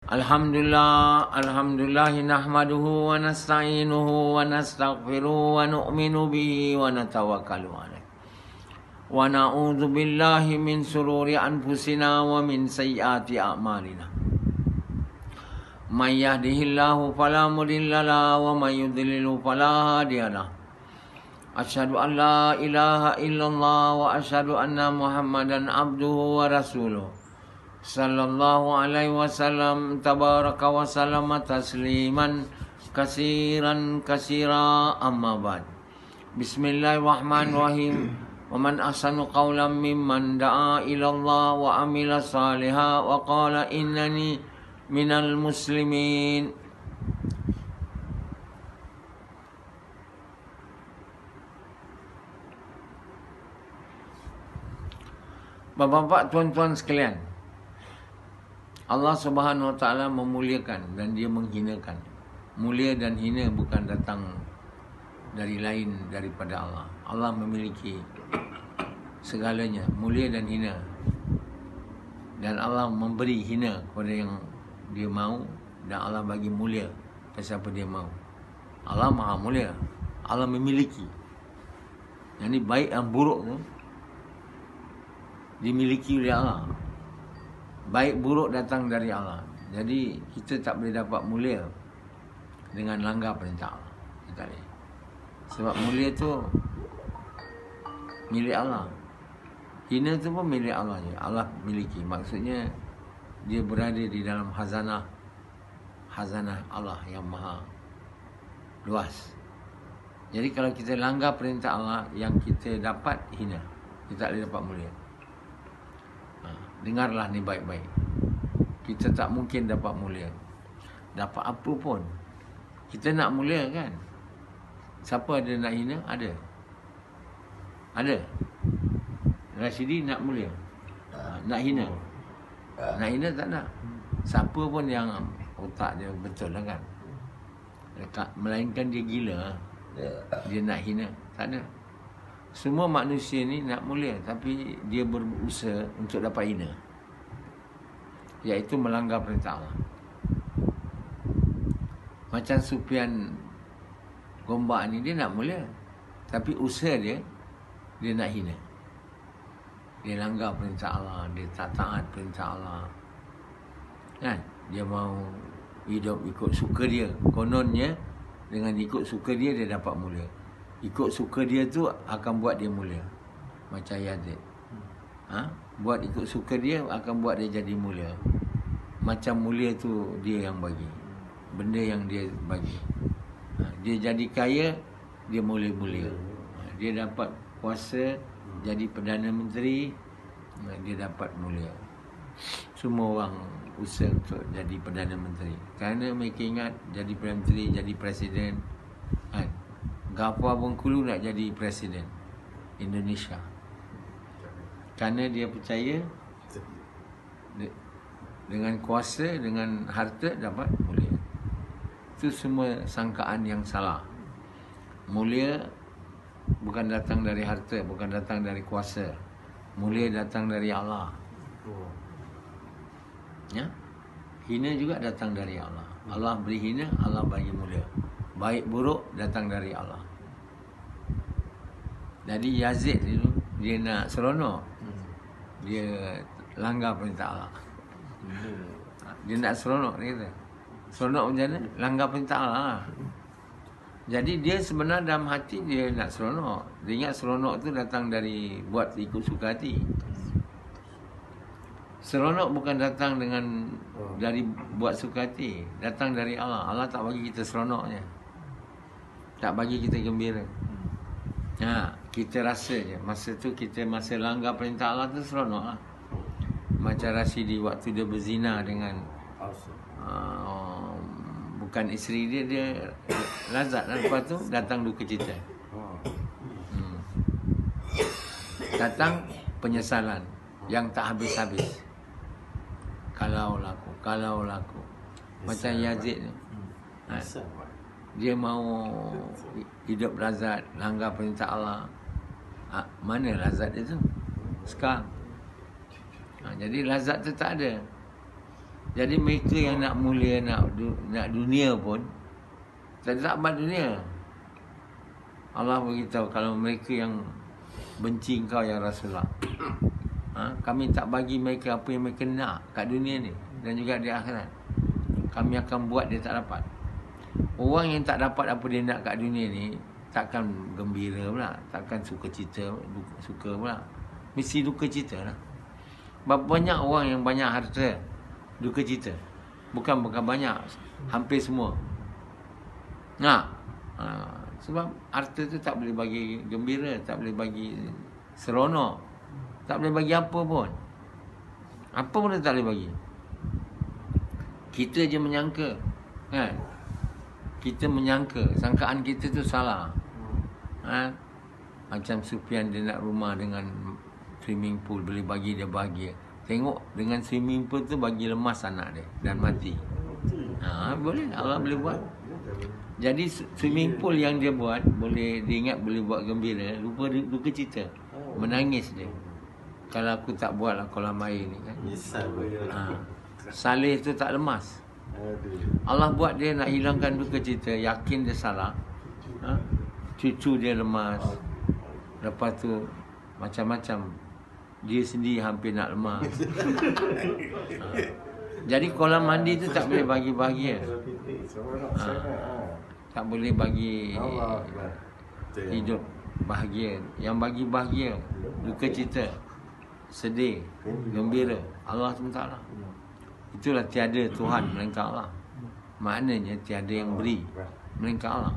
Alhamdulillah, nahmaduhu wa nasta'inuhu wa nastaghfiruhu wa nu'minu bihi wa natawakkalu alaih. Wa na'udzu billahi min sururi anfusina wa min sayyiati a'malina. May yahdihillahu fala mudilla lahu wa may yudlilhu fala hadiya lahu. Asyhadu an la ilaha illallah wa asyhadu anna Muhammadan abduhu wa rasuluh. Sallallahu alaihi wasallam tabaraka wa sallama tasliman kasiran kasira amma ba'd. Bismillahirrahmanirrahim. Wa man ahsanu qawlan mimman da'a ila Allah wa amila salihan wa qala innani minal muslimin. Bapak-bapak, tuan-tuan sekalian, Allah Subhanahu Wa Taala memuliakan dan Dia menghinakan. Mulia dan hina bukan datang dari lain daripada Allah. Allah memiliki segalanya, mulia dan hina. Dan Allah memberi hina kepada yang Dia mahu, dan Allah bagi mulia kepada siapa Dia mahu. Allah Maha Mulia. Allah memiliki. Yang ini baik dan buruk tu dimiliki oleh Allah. Baik buruk datang dari Allah. Jadi kita tak boleh dapat mulia dengan langgar perintah Allah. Kita tak boleh. Sebab mulia tu milik Allah. Hina tu pun milik Allah je. Allah miliki. Maksudnya dia berada di dalam hazanah Allah yang maha luas. Jadi kalau kita langgar perintah Allah, yang kita dapat hina. Kita tak boleh dapat mulia. Dengarlah ni baik-baik. Kita tak mungkin dapat mulia. Dapat apa pun. Kita nak mulia kan? Siapa ada nak hina? Ada. Ada. Rashidi nak mulia. Nak hina. Nak hina tak nak. Siapa pun yang otak dia betul lah kan? Melainkan dia gila. Dia nak hina. Tak ada. Semua manusia ni nak mulia, tapi dia berusaha untuk dapat hina, iaitu melanggar perintah Allah. Macam Sufyan Gombak ni, dia nak mulia, tapi usaha dia nak hina. Dia langgar perintah Allah, dia tak taat perintah Allah kan? Dia mau hidup ikut suka dia. Kononnya dengan ikut suka dia dapat mulia. Ikut suka dia tu akan buat dia mulia. Macam Yazid. Buat ikut suka dia akan buat dia jadi mulia. Macam mulia tu dia yang bagi. Benda yang dia bagi. Dia jadi kaya, dia mulia-mulia. Dia dapat kuasa, jadi Perdana Menteri, dia dapat mulia. Semua orang usaha untuk jadi Perdana Menteri. Kerana mereka ingat jadi Perdana Menteri, jadi Presiden kan? Gafar Bengkulu nak jadi Presiden Indonesia. Kerana dia percaya dengan kuasa, dengan harta dapat mulia. Itu semua sangkaan yang salah. Mulia bukan datang dari harta, bukan datang dari kuasa. Mulia datang dari Allah. Ya? Hina juga datang dari Allah. Allah beri hina, Allah bagi mulia. Baik buruk datang dari Allah. Jadi Yazid itu dia nak seronok. Dia langgar perintah Allah. Dia nak seronok, dia kata. Seronok macam mana? Langgar perintah Allah. Jadi dia sebenarnya dalam hati dia nak seronok. Dia ingat seronok tu datang dari buat ikut suka hati. Seronok bukan datang dari buat suka hati. Datang dari Allah. Allah tak bagi kita seronoknya. Tak bagi kita gembira. Kita rasa je. Masa tu masa langgar perintah Allah tu seronok lah. Macam Rashidi waktu dia berzina dengan bukan isteri dia, dia lazat lah. Lepas tu datang duka cita. Datang penyesalan yang tak habis-habis. Kalau laku. Macam Yazid ni. Dia mau hidup lazat, langgar perintah Allah. Mana lazat dia tu? Sekarang. Jadi lazat tu tak ada. Jadi mereka yang nak mulia, nak dunia pun tak dapat dunia. Allah beritahu kalau mereka yang benci engkau ya Rasulullah, kami tak bagi mereka apa yang mereka nak kat dunia ni dan juga di akhirat. Kami akan buat dia tak dapat. Orang yang tak dapat apa dia nak kat dunia ni takkan gembira pula, takkan suka pula. Mesti duka cita lah. Banyak orang yang banyak harta duka cita. Bukan banyak, hampir semua. Sebab harta tu tak boleh bagi gembira, tak boleh bagi seronok, tak boleh bagi apa pun. Apa pun tak boleh bagi. Kita je menyangka, kan? Kita menyangka, sangkaan kita tu salah. Macam Sufyan dia nak rumah dengan swimming pool, boleh bagi dia bahagia. Tengok dengan swimming pool tu bagi lemas anak dia dan mati. Boleh, Allah boleh buat. Jadi swimming pool yang dia buat, boleh diingat boleh buat gembira, lupa duka cita, menangis dia. Kalau aku tak buatlah kolam air ni kan. Saleh tu tak lemas. Allah buat dia nak hilangkan duka cita, yakin dia salah. Cucu dia lemas. Lepas tu macam-macam. Dia sendiri hampir nak lemas. Jadi kolam mandi tu tak boleh bagi bahagia. Tak boleh bagi hidup bahagia. Yang bagi bahagia, duka cita, sedih, gembira, Allah SWT. Itulah tiada Tuhan melainkan Allah. Maknanya tiada yang beri melainkan Allah.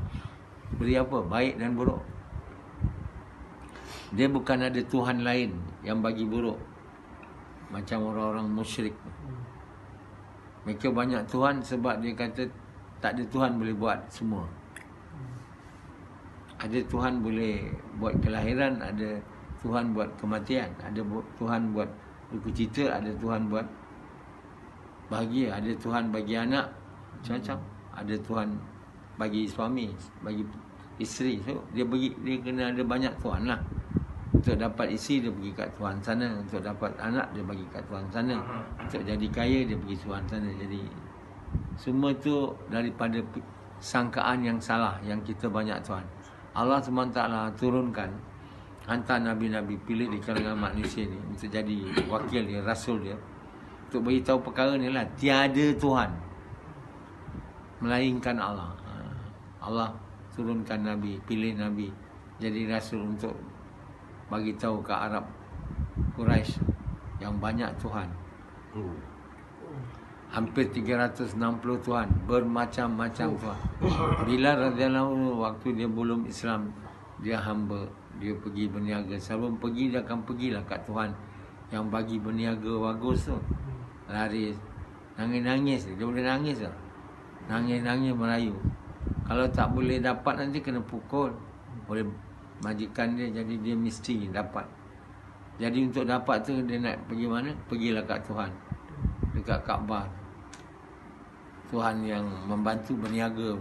Beri apa? Baik dan buruk. Dia bukan ada Tuhan lain yang bagi buruk. Macam orang-orang musyrik. Mereka banyak Tuhan sebab dia kata tak ada Tuhan boleh buat semua. Ada Tuhan boleh buat kelahiran, ada Tuhan buat kematian, ada Tuhan buat duka cita, ada Tuhan buat bahagia, ada Tuhan bagi anak, macam-macam. Ada Tuhan bagi suami, bagi isteri. So dia kena ada banyak Tuhan lah. Untuk dapat isteri dia pergi kat Tuhan sana, untuk dapat anak dia bagi kat Tuhan sana, untuk jadi kaya dia pergi Tuhan sana. Jadi semua tu daripada sangkaan yang salah, yang kita banyak Tuhan. Allah SWT turunkan, hantar Nabi-Nabi, pilih di kalangan manusia ni untuk jadi wakil dia, rasul dia, untuk beritahu perkara ni lah. Tiada Tuhan melainkan Allah. Allah turunkan Nabi, pilih Nabi jadi rasul untuk bagi tahu ke Arab Quraisy yang banyak Tuhan. Hampir 360 Tuhan, bermacam-macam Tuhan. Bilal radhiyallahu anhu waktu dia belum Islam, dia hamba, dia pergi berniaga. Sebelum pergi dia akan pergilah kat Tuhan yang bagi berniaga bagus tu. Lari, nangis-nangis, dia boleh nangis tak? Nangis-nangis merayu. Kalau tak boleh dapat nanti kena pukul. Boleh majikan dia, jadi dia mesti dapat. Jadi untuk dapat tu dia nak pergi mana? Pergilah kat Tuhan, dekat Kaabah. Tuhan yang membantu berniaga.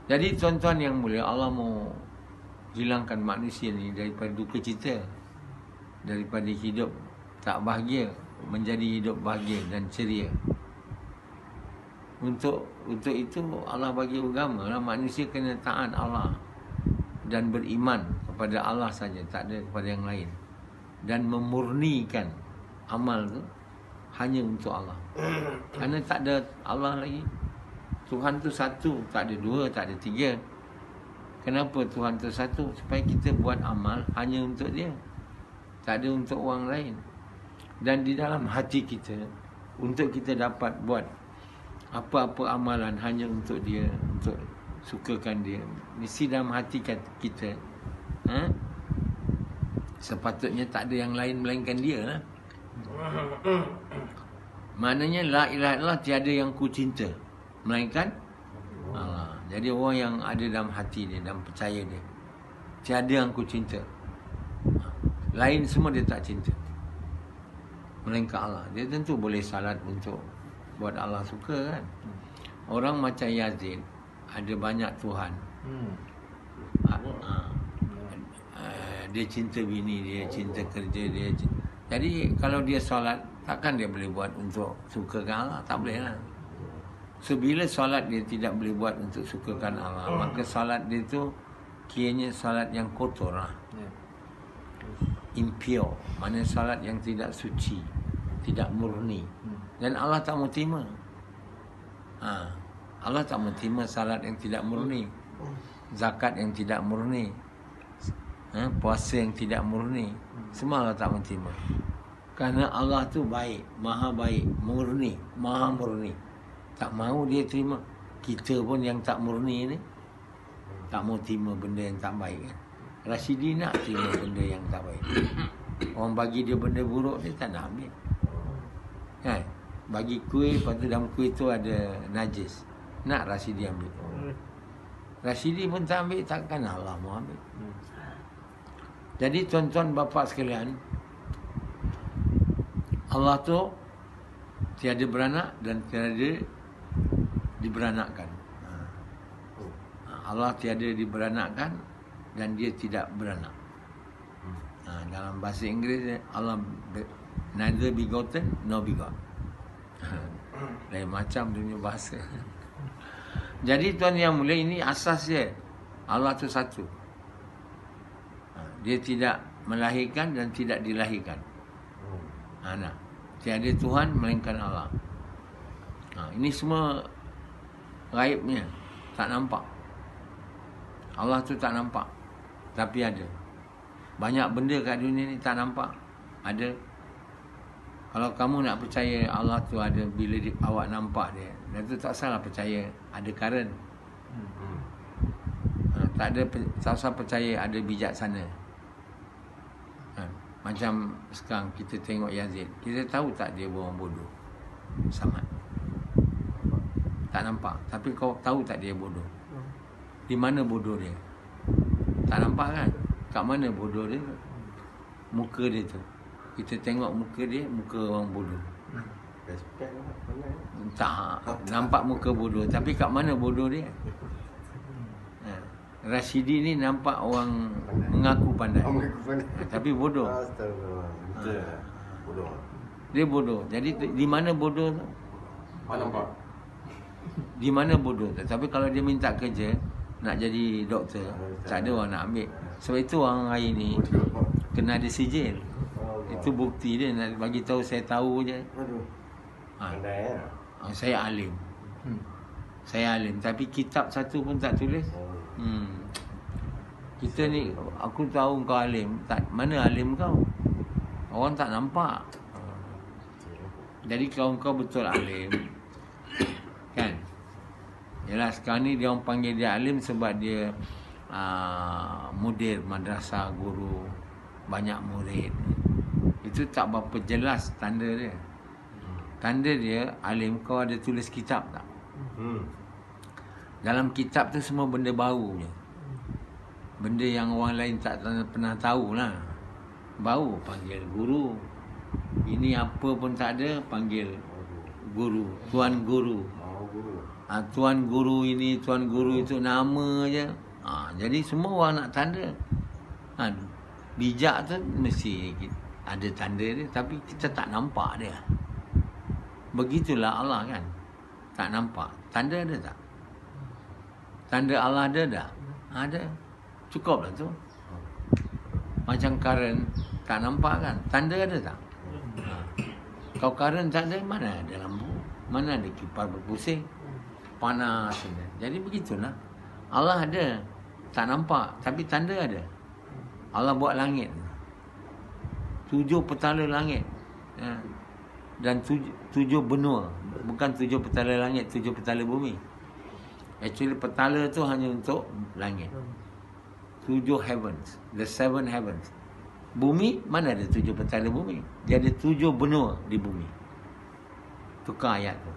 Jadi tuan-tuan yang mulia, Allah mau hilangkan manusia ni daripada duka cita, daripada hidup tak bahagia menjadi hidup bahagia dan ceria. Untuk itu Allah bagi agama lah. Manusia kena taat Allah dan beriman kepada Allah saja, tak ada kepada yang lain, dan memurnikan amal tu hanya untuk Allah. Kerana tak ada Allah lagi. Tuhan tu satu, tak ada dua, tak ada tiga. Kenapa Tuhan tu satu? Supaya kita buat amal hanya untuk dia, tak ada untuk orang lain. Dan di dalam hati kita, untuk kita dapat buat apa-apa amalan hanya untuk dia, untuk sukakan dia, mesti dalam hati kita sepatutnya tak ada yang lain melainkan dia lah. Maknanya la ilaha illallah, tiada yang ku cinta melainkan Allah. Jadi orang yang ada dalam hati dia, dalam percaya dia, tiada yang ku cinta, lain semua dia tak cinta melainkan Allah. Dia tentu boleh salat untuk buat Allah suka kan. Orang macam Yazid ada banyak Tuhan. Dia cinta bini dia, cinta kerja dia. Jadi kalau dia solat Takkan dia boleh buat untuk sukakan Allah? Tak boleh lah. So, bila solat dia tidak boleh buat untuk sukakan Allah, maka solat dia tu kiranya solat yang kotor lah. Impure. Mana solat yang tidak suci, tidak murni. Dan Allah tak mau terima. Allah tak mau terima salat yang tidak murni, zakat yang tidak murni, puasa yang tidak murni. Semua Allah tak mau terima. Kerana Allah tu baik, maha baik, murni, maha murni. Tak mau dia terima. Kita pun yang tak murni ni tak mau terima benda yang tak baik kan. Rashidi nak terima benda yang tak baik. Orang bagi dia benda buruk, dia tak nak ambil kan. Bagi kuih, lepas tu dalam kuih tu ada najis, nak Rashidi ambil. Rashidi pun tak ambil, takkan Allah mau ambil. Jadi tuan-tuan bapa sekalian, Allah tu tiada beranak dan tiada diberanakkan. Allah tiada diberanakkan dan dia tidak beranak. Dalam bahasa Inggeris, Allah neither begotten nor begot. Lain macam dunia bahasa. Jadi tuan yang mulia, ini asas dia. Allah tu satu. Dia tidak melahirkan dan tidak dilahirkan. Nah, tiada Tuhan melainkan Allah. Ini semua gaibnya, tak nampak. Allah tu tak nampak, tapi ada. Banyak benda kat dunia ni tak nampak, ada. Kalau kamu nak percaya Allah tu ada bila awak nampak dia, dan tu tak salah percaya ada current. Tak usah percaya ada bijaksana. Macam sekarang kita tengok Yazid, kita tahu tak dia orang bodoh sangat. Tak nampak, tapi kau tahu tak dia bodoh? Di mana bodoh dia? Tak nampak kan? Kat mana bodoh dia? Muka dia tu. Kita tengok muka dia, muka orang bodoh. Tak, nampak muka bodoh, tapi kat mana bodoh dia? Rashidi ni nampak orang mengaku pandai, tapi bodoh. Dia bodoh. Jadi di mana bodoh tu? Nampak. Di mana bodoh tu? Tapi kalau dia minta kerja, nak jadi doktor, tak ada orang nak ambil. Sebab itu orang hari ni kena ada sijil. Itu bukti dia, nak bagi tahu saya tahu je. Saya alim. Saya alim, tapi kitab satu pun tak tulis. Kita ni, aku tahu kau alim, tak, mana alim kau? Orang tak nampak. Jadi kalau kau betul alim, kan? Yalah, sekarang ni dia orang panggil dia alim sebab dia mudir madrasah, guru, banyak murid. Itu tak berapa jelas tanda dia. Tanda dia alim, kau ada tulis kitab tak? Dalam kitab tu semua benda baru je. Benda yang orang lain tak pernah tahu lah. Baru panggil guru. Ini apa pun tak ada, panggil guru, tuan guru. Tuan guru ini, tuan guru itu, nama je. Jadi semua orang nak tanda. Bijak tu mesti ada tanda dia, tapi kita tak nampak dia. Begitulah Allah kan. Tak nampak. Tanda ada tak? Tanda Allah ada tak? Ada. Cukup lah tu. Macam current, tak nampak kan? Tanda ada tak? Kalau current tak ada, mana ada lampu? Mana ada kipas berpusing? Panas. Jadi begitulah. Allah ada. Tak nampak, tapi tanda ada. Allah buat langit. 7 petala langit. Dan 7 benua. Bukan 7 petala langit, 7 petala bumi. Actually petala tu hanya untuk langit. 7 heavens, the 7 heavens. Bumi, mana ada 7 petala bumi? Dia ada 7 benua di bumi. Tukar ayat tu.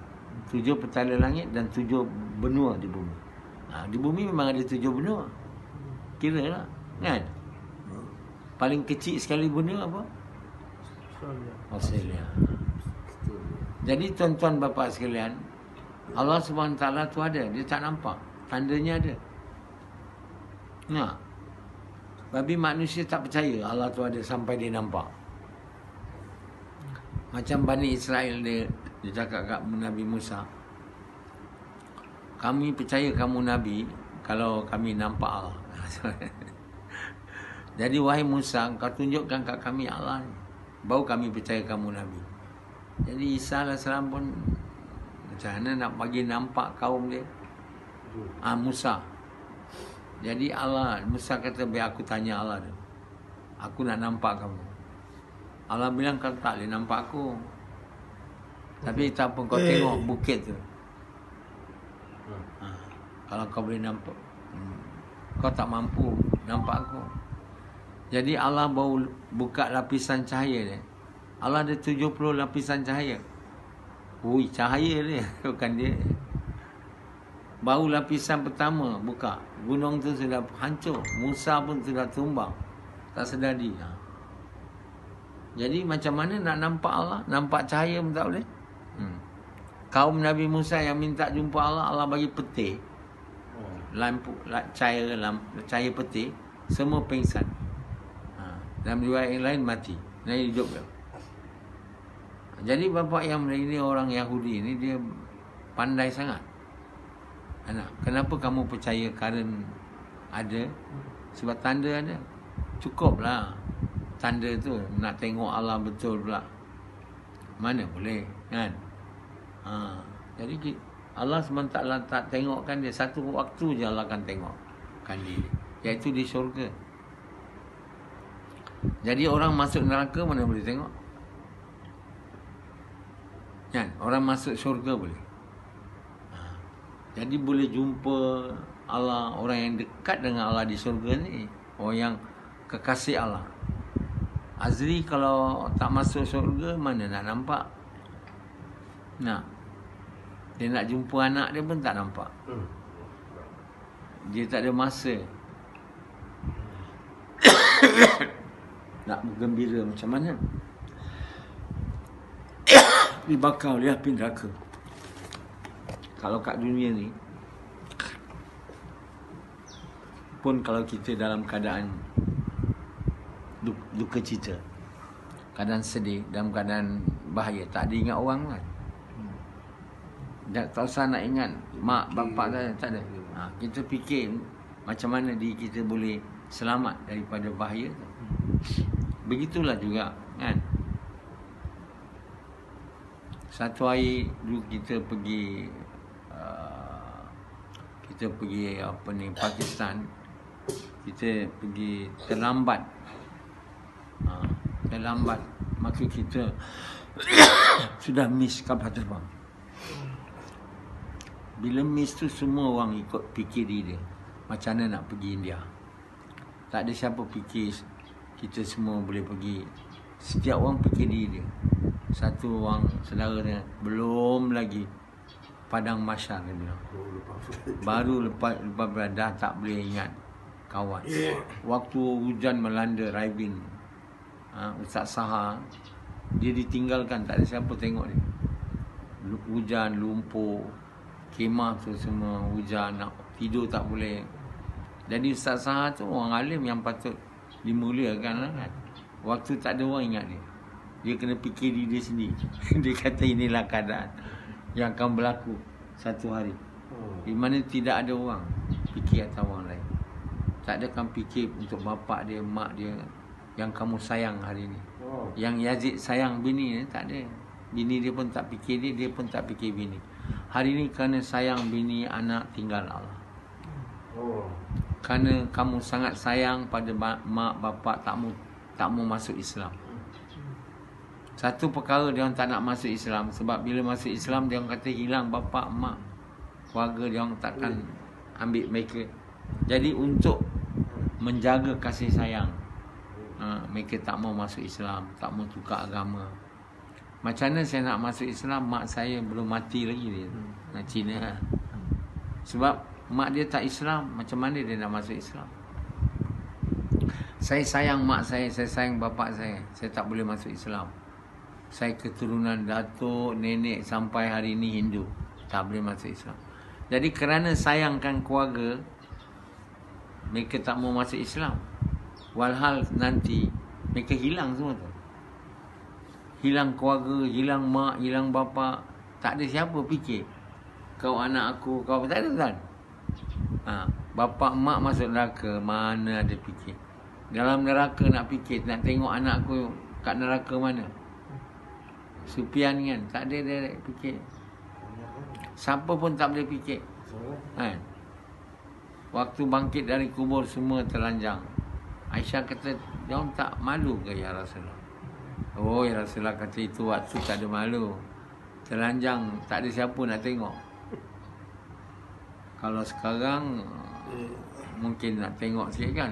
7 petala langit dan 7 benua di bumi. Di bumi memang ada 7 benua. Kira lah, kan? Paling kecil sekali benua apa? Australia. Jadi tuan-tuan bapa sekalian, Allah SWT tu ada, dia tak nampak. Tandanya ada. Tapi manusia tak percaya Allah tu ada sampai dia nampak. Macam Bani Israel dia cakap kat Nabi Musa, kami percaya kamu Nabi kalau kami nampak Allah. Jadi wahai Musa, kau tunjukkan kat kami Allah ni, baru kami percaya kamu Nabi. Jadi Isa AS pun macam mana nak bagi nampak kaum dia? Musa. Jadi Musa kata, biar aku tanya Allah tu, aku nak nampak kamu. Allah bilang, kau tak boleh nampak aku, tapi tak pun kau tengok bukit tu. Kalau kau boleh nampak, kau tak mampu nampak aku. Jadi Allah baru buka lapisan cahaya dia. Allah ada 70 lapisan cahaya. Ui, cahaya dia, bukan dia. Baru lapisan pertama buka, gunung tu sudah hancur, Musa pun sudah tumbang, tak sedadi. Jadi macam mana nak nampak Allah? Nampak cahaya pun tak boleh. Kaum Nabi Musa yang minta jumpa Allah, Allah bagi peti, lampu, cahaya peti, semua pingsan. Dalam riwayat yang lain mati, lain hidup dia. Jadi bapa yang ini orang Yahudi ni, dia pandai sangat. Anak, kenapa kamu percaya karen ada? Sebab tanda ada. Cukuplah tanda tu, nak tengok Allah betul pula. Mana boleh, kan? Jadi Allah SWT tak tengokkan dia, satu waktu je Allah akan tengokkan dia, iaitu di syurga. Jadi orang masuk neraka mana boleh tengok, kan? Orang masuk syurga boleh. Jadi boleh jumpa Allah, orang yang dekat dengan Allah di syurga ni, orang yang kekasih Allah. Azri kalau tak masuk syurga, mana nak nampak? Nak. Dia nak jumpa anak dia pun tak nampak. Dia tak ada masa nak bergembira macam mana. Dibakar oleh api neraka. Kalau kat dunia ni pun, kalau kita dalam keadaan duka cita, keadaan sedih, dalam keadaan bahaya, tak ada ingat orang kan. Tak usah nak ingat mak, bapak, tak ada. Kita fikir macam mana diri kita boleh selamat daripada bahaya tu. Begitulah juga, kan. Satu hari dulu kita pergi Pakistan. Kita pergi terlambat. Maka kita sudah miss kapal terbang. Bila miss tu, semua orang ikut fikir dia macam mana nak pergi India. Tak ada siapa fikir kita semua boleh pergi. Setiap orang fikir diri dia. Satu orang saudara dia, belum lagi padang mahsyar, dia bilang. Baru lepas dah tak boleh ingat kawan. Waktu hujan melanda Raibin, Ustaz Sahar, dia ditinggalkan, tak ada siapa tengok dia. Hujan, lumpur, kemah tu semua hujan, nak tidur tak boleh. Jadi Ustaz Sahar tu orang alim yang patut dimuliakan kan. Waktu tak ada orang ingat dia, dia kena fikir diri dia sendiri. Dia kata inilah keadaan yang akan berlaku satu hari, di mana tidak ada orang fikir atas orang lain. Tak ada kan fikir untuk bapak dia, mak dia yang kamu sayang hari ni. Yang Yazid sayang bini dia, tak ada. Bini dia pun tak fikir dia, dia pun tak fikir bini. Hari ni kerana sayang bini, anak tinggal Allah. Kerana kamu sangat sayang pada mak, bapak, tak mau masuk Islam. Satu perkara dia orang tak nak masuk Islam, sebab bila masuk Islam dia orang kata hilang bapak, mak, keluarga dia orang takkan ambil mereka. Jadi untuk menjaga kasih sayang, mereka tak mau masuk Islam, tak mau tukar agama. Macam mana saya nak masuk Islam, mak saya belum mati lagi dia, nak Cina. Sebab mak dia tak Islam, macam mana dia nak masuk Islam? Saya sayang mak saya sayang bapak saya tak boleh masuk Islam. Saya keturunan datuk, nenek sampai hari ini Hindu, tak boleh masuk Islam. Jadi kerana sayangkan keluarga, mereka tak mau masuk Islam. Walhal nanti mereka hilang semua tu. hilang keluarga, hilang mak, hilang bapa. Tak ada siapa fikir. Kau anak aku, kau tak ada kan? Bapa mak masuk neraka, mana ada fikir. Dalam neraka nak fikir, nak tengok anak aku kat neraka mana. Supian kan, tak ada dia fikir. Siapa pun tak boleh fikir. Kan? Waktu bangkit dari kubur semua telanjang. Aisyah kata, jangan tak malu ke ya Rasulullah? Oh ya Rasulullah kata itu waktu tak ada malu. Telanjang, tak ada siapa nak tengok. Kalau sekarang mungkin nak tengok sikit kan.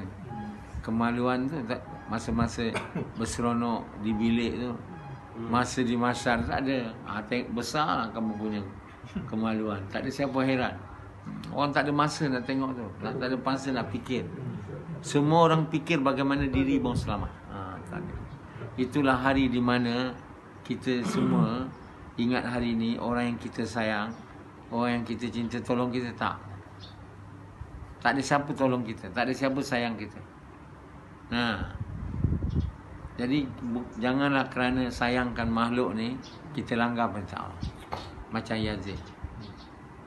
Kemaluan tu masa-masa berseronok di bilik tu, masa di masyar tak ada. Besar lah kamu punya kemaluan. Tak ada siapa heran. Orang tak ada masa nak tengok tu. Tak ada masa nak fikir. Semua orang fikir bagaimana diri mau selamat. Tak ada. Itulah hari di mana kita semua ingat hari ni orang yang kita sayang, orang yang kita cinta tolong kita tak. Tak ada siapa tolong kita, tak ada siapa sayang kita. Jadi janganlah kerana sayangkan makhluk ni kita langgar perintah Allah. Macam Yazid.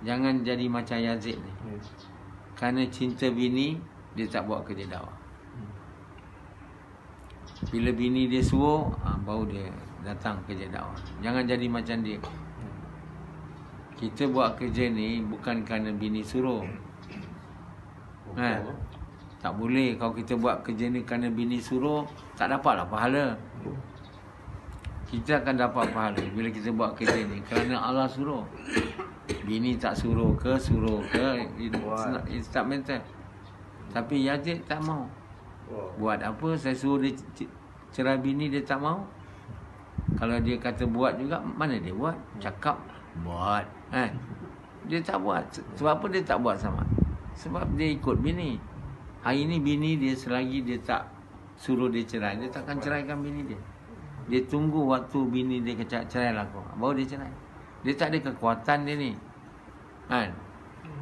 Jangan jadi macam Yazid ni. Kerana cinta bini dia tak buat kerja dakwah. Bila bini dia suruh, baru dia datang kerja dakwah. Jangan jadi macam dia. Kita buat kerja ni bukan kerana bini suruh. Tak boleh kalau kita buat kerja ni kerana bini suruh, tak dapatlah pahala. Kita akan dapat pahala bila kita buat kerja ni kerana Allah suruh. Bini tak suruh ke, it's tak matter. Tapi Yazid tak mau. Buat apa saya suruh dia cerai bini, dia tak mau. Kalau dia kata buat juga, mana dia buat? Cakap buat. Dia tak buat. Sebab apa dia tak buat sama? Sebab dia ikut bini. Hari ni bini dia selagi dia tak suruh dia cerai, dia takkan ceraikan bini dia. Dia tunggu waktu bini dia kata cerailah kau, baru dia cerai. Dia tak ada kekuatan dia ni, kan,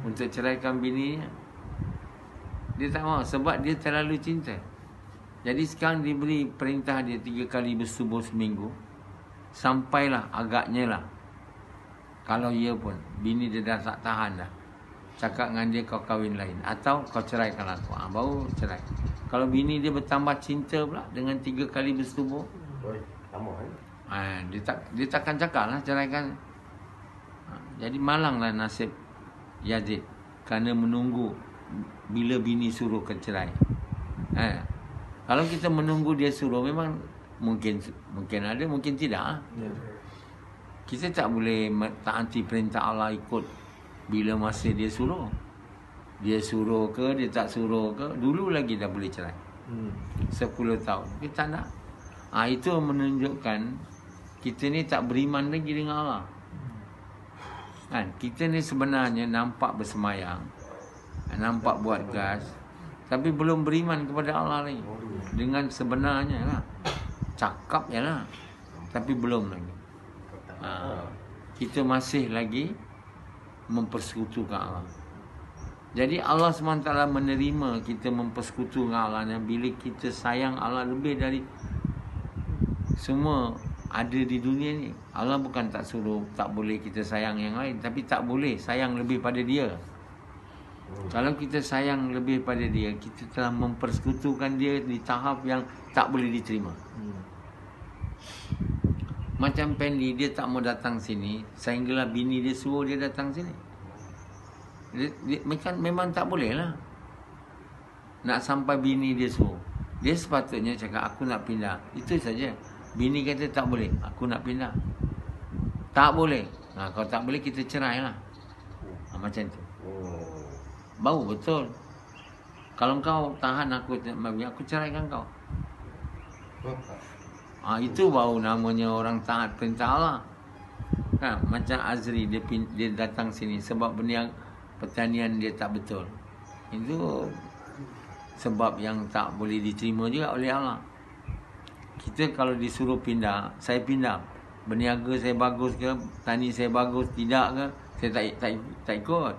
untuk ceraikan bini dia. Dia tak mahu sebab dia terlalu cinta. Jadi sekarang diberi perintah dia 3 kali bersubuh seminggu. Sampailah agaknya lah, kalau ia pun bini dia dah tak tahan dah, cakap dengan dia kau kahwin lain atau kau ceraikan aku, baru cerai. Kalau bini dia bertambah cinta pula dengan 3 kali bersetubuh, dia takkan cakap lah ceraikan. Jadi malanglah nasib Yazid kerana menunggu bila bini suruh ke cerai. Kalau kita menunggu dia suruh, memang mungkin ada, mungkin tidak. Kita tak boleh taati perintah Allah ikut bila masa dia suruh. Dia suruh ke, dia tak suruh ke, dulu lagi dah boleh cerai. 10 tahun. Kita tak nak. Itu menunjukkan kita ni tak beriman lagi dengan Allah. Kan? Kita ni sebenarnya nampak bersemayang, nampak buat gas, tapi belum beriman kepada Allah lagi. Dengan sebenarnya lah. Cakap je lah, tapi belum lagi. Kita masih lagi mempersekutukan Allah. Jadi Allah SWT menerima kita mempersekutukan Allah bila kita sayang Allah lebih dari semua ada di dunia ni. Allah bukan tak suruh tak boleh kita sayang yang lain, tapi tak boleh sayang lebih pada dia. Kalau kita sayang lebih pada dia, kita telah mempersekutukan dia di tahap yang tak boleh diterima. Macam Pendi, dia tak mau datang sini sehinggalah bini dia suruh dia datang sini. Dia memang tak boleh lah nak sampai bini dia suruh. Dia sepatutnya cakap aku nak pindah, itu saja. Bini kata tak boleh, aku nak pindah. Tak boleh. Kalau tak boleh kita cerai lah. Macam tu. Baru betul. Kalau kau tahan aku ceraikan kau. Itu baru namanya orang taat perintah Allah. Macam Azri, dia datang sini sebab berniaga pertanian dia tak betul. Itu sebab yang tak boleh diterima juga oleh Allah. Kita kalau disuruh pindah, saya pindah. Berniaga saya bagus ke, tani saya bagus tidak ke, saya tak ikut.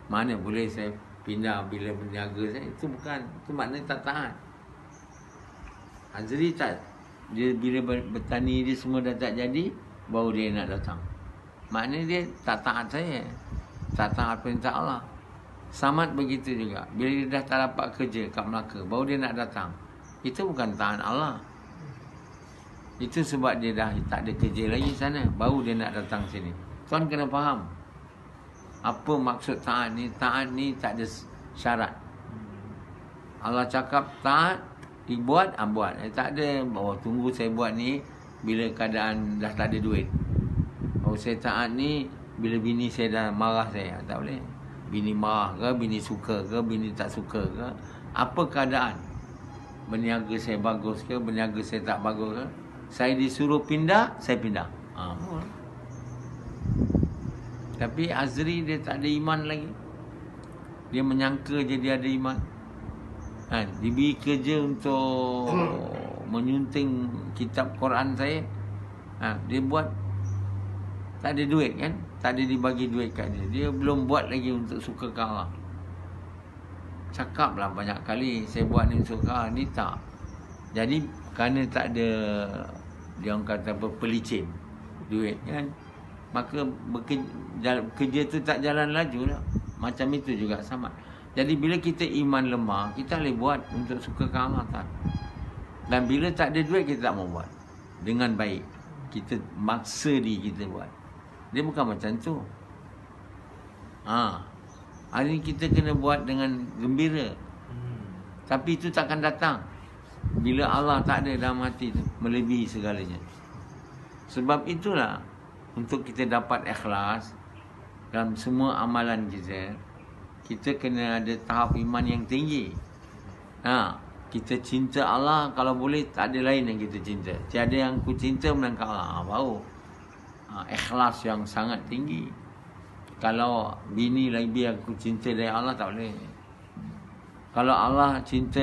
Mana boleh saya pindah bila berniaga saya? Itu bukan, itu maknanya tak taat. Azri tak Dia bila bertani dia semua dah tak jadi, baru dia nak datang. Maknanya dia tak taat saya. Tak taat perintah Allah. Samad begitu juga. Bila dia dah tak dapat kerja kat Melaka, baru dia nak datang. Itu bukan taat Allah. Itu sebab dia dah tak ada kerja lagi sana, baru dia nak datang sini. Tuan kena faham apa maksud taat ni. Taat ni tak ada syarat. Allah cakap taat, dibuat, buat. Tak ada, tunggu saya buat ni bila keadaan dah tak ada duit. Saya taat ni bila bini saya dah marah saya. Tak boleh. Bini marah ke, bini suka ke, bini tak suka ke, apa keadaan. Berniaga saya bagus ke, berniaga saya tak bagus ke, saya disuruh pindah, saya pindah. Tapi Azri dia tak ada iman lagi. Dia menyangka je dia ada iman. Diberi kerja untuk menyunting kitab Quran saya. Dia buat, tak ada duit kan, tak ada dibagi duit kat dia. Dia belum buat lagi untuk suka Allah. Cakaplah banyak kali saya buat ni untuk Allah, ni tak. Jadi kerana tak ada, dia orang kata apa, pelicin duit kan, maka kerja tu tak jalan laju lah. Macam itu juga sama. Jadi bila kita iman lemah, kita boleh buat untuk suka Allah tak. Dan bila tak ada duit, kita tak mau buat dengan baik. Kita maksa diri kita buat. Dia bukan macam tu. Hari ni kita kena buat dengan gembira. Tapi itu takkan datang bila Allah tak ada dalam hati tu, melebihi segalanya. Sebab itulah, untuk kita dapat ikhlas dalam semua amalan kita, kita kena ada tahap iman yang tinggi. Kita cinta Allah, kalau boleh tak ada lain yang kita cinta. Tiada yang ku cinta melainkan Allah. Baru ikhlas yang sangat tinggi. Kalau bini lebih aku cinta dari Allah, tak boleh. Kalau Allah cinta,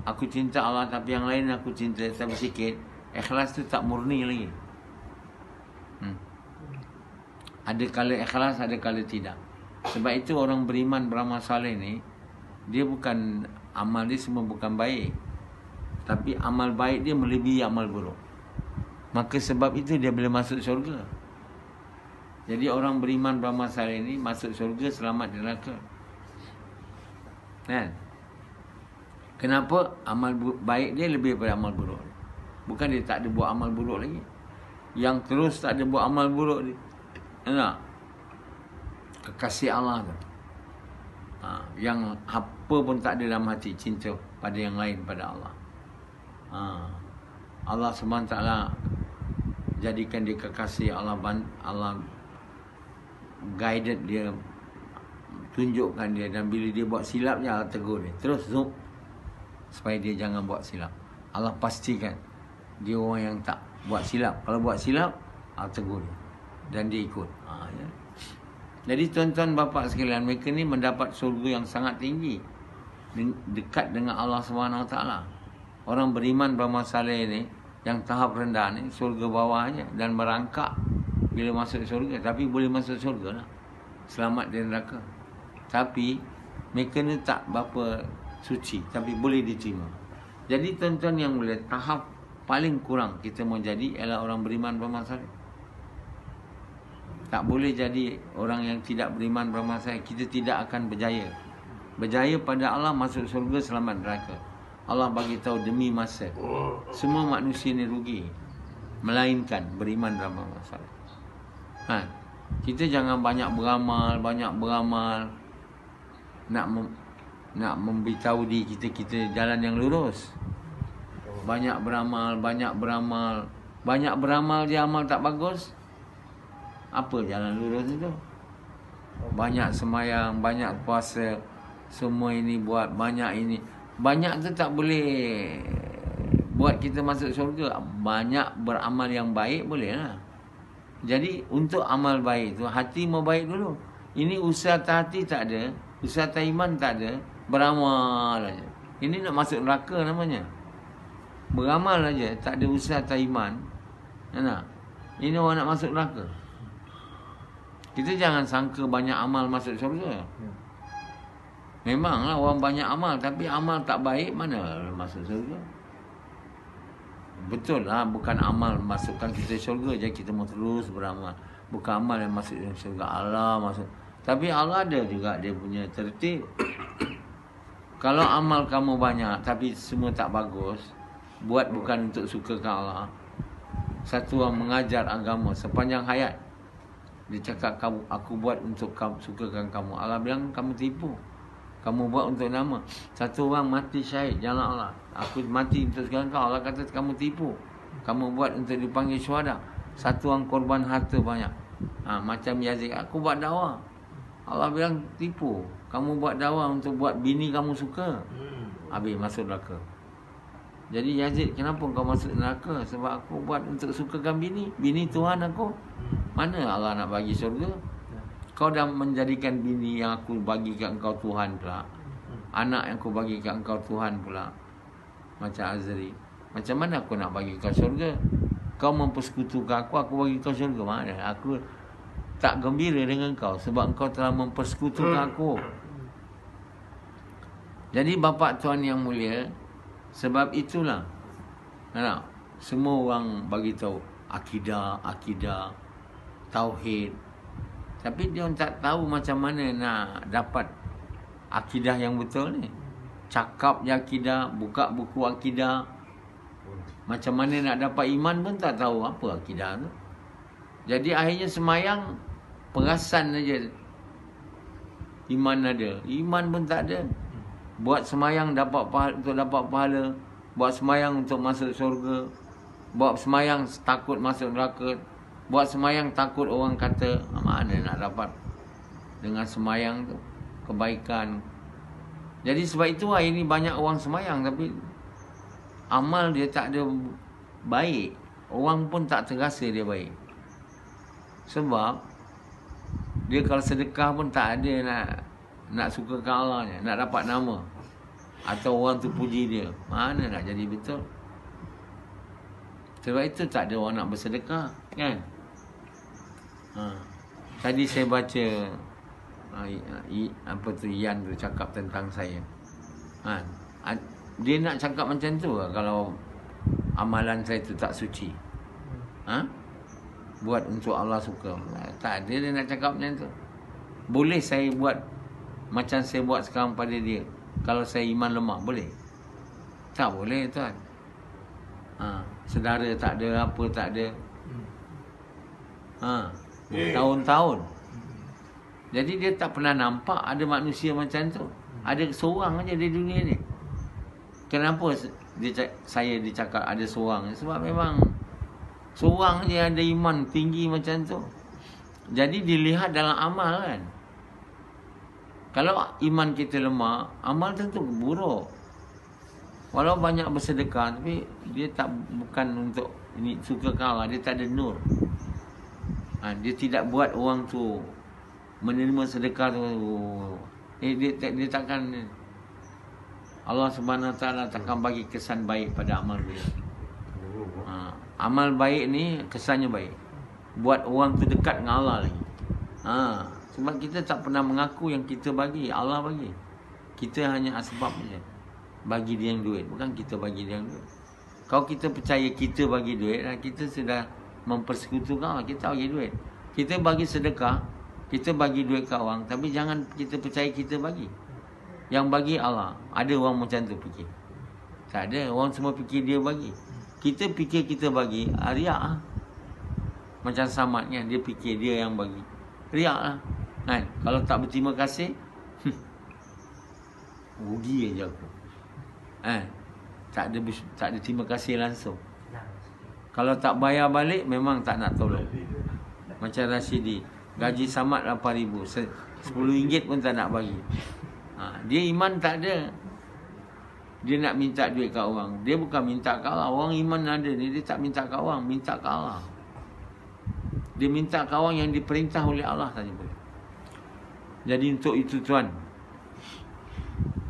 aku cinta Allah tapi yang lain aku cinta tapi sikit, ikhlas tu tak murni lagi. Ada kala ikhlas, ada kala tidak. Sebab itu orang beriman beramal soleh ni, dia bukan, amal dia semua bukan baik, tapi amal baik dia melebihi amal buruk. Maka sebab itu dia boleh masuk syurga. Jadi orang beriman beramal soleh ni masuk syurga, selamat di neraka. Kan? Kenapa? Amal baik dia lebih daripada amal buruk. Bukan dia tak ada buat amal buruk lagi. Yang terus tak ada buat amal buruk dia, kekasih Allah tu. Yang apa pun tak ada dalam hati, cinta pada yang lain pada Allah. Allah SWT jadikan dia kekasih. Allah guided dia, tunjukkan dia. Dan bila dia buat silap je, Allah tegur dia. Terus zoom, supaya dia jangan buat silap. Allah pastikan dia orang yang tak buat silap. Kalau buat silap, Allah tegur dia, dan dia ikut. Ya. Jadi tuan-tuan bapa sekalian, mereka ni mendapat surga yang sangat tinggi, dekat dengan Allah SWT. Orang beriman beramal saleh ni, yang tahap rendah ni, surga bawahnya, dan merangkak bila masuk surga. Tapi boleh masuk surga lah, selamat dari neraka. Tapi mereka ni tak berapa suci, tapi boleh diterima. Jadi tuan-tuan yang boleh, tahap paling kurang kita mau jadi ialah orang beriman beramal saleh. Tak boleh jadi orang yang tidak beriman beramal saleh. Kita tidak akan berjaya. Berjaya pada Allah, masuk surga, selamat neraka. Allah bagi tahu demi masa. Semua manusia ni rugi, melainkan beriman beramal saleh. Kita jangan banyak beramal, nak memberitahu diri kita jalan yang lurus. Banyak beramal je amal tak bagus. Apa jalan lurus itu? Banyak semayang, banyak puasa, semua ini buat, banyak ini. Banyak tu tak boleh buat kita masuk syurga. Banyak beramal yang baik boleh lah. Jadi untuk amal baik tu, hati mau baik dulu. Ini usaha hati tak ada, usaha iman tak ada, beramal aja. Ini nak masuk neraka namanya. Beramal aja, tak ada usaha iman. Ini orang nak masuk neraka. Kita jangan sangka banyak amal masuk syurga. Memanglah orang banyak amal, tapi amal tak baik, mana masuk syurga? Betul lah, bukan amal masukkan kita syurga je kita mau terus beramal. Bukan amal yang masuk syurga Allah masuk. Tapi Allah ada juga dia punya tertib. Kalau amal kamu banyak tapi semua tak bagus, buat bukan untuk sukakan Allah. Satu orang mengajar agama sepanjang hayat. Dia cakap aku buat untuk kamu, sukakan kamu. Allah bilang kamu tipu. Kamu buat untuk nama. Satu orang mati syahid jalan Allah. Aku mati untuk sukakan kau. Allah kata kamu tipu. Kamu buat untuk dipanggil syuhada. Satu orang korban harta banyak. Macam Yazid, aku buat dakwah. Allah bilang tipu. Kamu buat dakwah untuk buat bini kamu suka. Habis masuk neraka. Jadi Yazid, kenapa kau masuk neraka? Sebab aku buat untuk sukakan bini. Bini Tuhan aku. Mana Allah nak bagi syurga? Kau dah menjadikan bini yang aku bagi kat engkau Tuhan pula. Anak yang aku bagi kat engkau Tuhan pula. Macam Azri. Macam mana aku nak bagi kau syurga? Kau mempersekutukan aku bagi kau syurga. Mana? Aku tak gembira dengan kau sebab engkau telah mempersekutukan aku. Jadi bapa Tuhan yang mulia, sebab itulah semua orang bagi tahu akidah, tauhid. Tapi dia tak tahu macam mana nak dapat akidah yang betul ni. Cakap je akidah, buka buku akidah. Macam mana nak dapat iman pun tak tahu apa akidah tu. Jadi akhirnya semayang perasan aja iman ada. Iman pun tak ada. Buat semayang untuk dapat pahala. Buat semayang untuk masuk syurga. Buat semayang takut masuk neraka. Buat semayang takut orang kata. Mana nak dapat dengan semayang tu kebaikan. Jadi sebab itu hari ni banyak orang semayang tapi amal dia tak ada baik. Orang pun tak terasa dia baik. Sebab dia kalau sedekah pun tak ada nak sukakan Allah ni, nak dapat nama atau orang tu puji dia. Mana nak jadi betul? Sebab itu tak ada orang nak bersedekah, kan? Tadi saya baca apa tu Ian tu cakap tentang saya. Dia nak cakap macam tu lah, kalau amalan saya tu tak suci. Buat untuk Allah suka. Tak ada dia nak cakap macam tu. Boleh saya buat macam saya buat sekarang pada dia kalau saya iman lemah, boleh? Tak boleh tuan. Saudara tak ada, apa tak ada. Tahun-tahun. Jadi dia tak pernah nampak ada manusia macam tu. Ada seorang aja di dunia ni. Kenapa saya dicakap ada seorang? Sebab memang seorang je ada iman tinggi macam tu. Jadi dilihat dalam amal kan. Kalau iman kita lemah, amal tentu buruk. Walau banyak bersedekah, tapi dia bukan untuk ini suka kalah, dia tak ada nur. Dia tidak buat orang tu menerima sedekah tu. Dia takkan, Allah Subhanahu Wa Taala takkan bagi kesan baik pada amal dia. Amal baik ni kesannya baik. Buat orang tu dekat dengan Allah lagi. Sebab kita tak pernah mengaku yang kita bagi, Allah bagi. Kita hanya asbab saja. Bagi dia yang duit, bukan kita bagi dia yang duit. Kalau kita percaya kita bagi duit, kita sudah mempersekutukan Allah, kita bagi duit. Kita bagi sedekah, kita bagi duit ke orang, tapi jangan kita percaya kita bagi. Yang bagi Allah. Ada orang macam tu fikir? Tak ada. Orang semua fikir dia bagi. Kita fikir kita bagi, riak . Macam Samad kan, dia fikir dia yang bagi. Riak lah. Kan? Kalau tak berterima kasih, rugi aja aku. Tak ada terima kasih langsung. Kalau tak bayar balik, memang tak nak tolong. Macam Rashidi, gaji Samad 8,000, RM10 pun tak nak bagi. Dia iman tak ada. Dia nak minta duit kat orang. Dia bukan minta kat Allah. Orang iman ada ni, dia tak minta kat orang, minta kat Allah. Dia minta kat orang yang diperintah oleh Allah saja boleh. Jadi untuk itu tuan,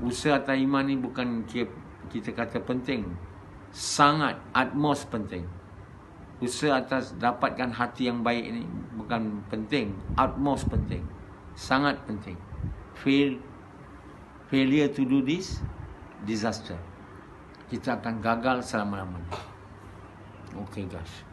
usaha atas iman ni bukan kita kata penting, sangat utmost penting. Usaha atas dapatkan hati yang baik ni bukan penting, utmost penting, sangat penting. Failure to do this, disaster. Kita akan gagal selama-lamanya. Okey guys.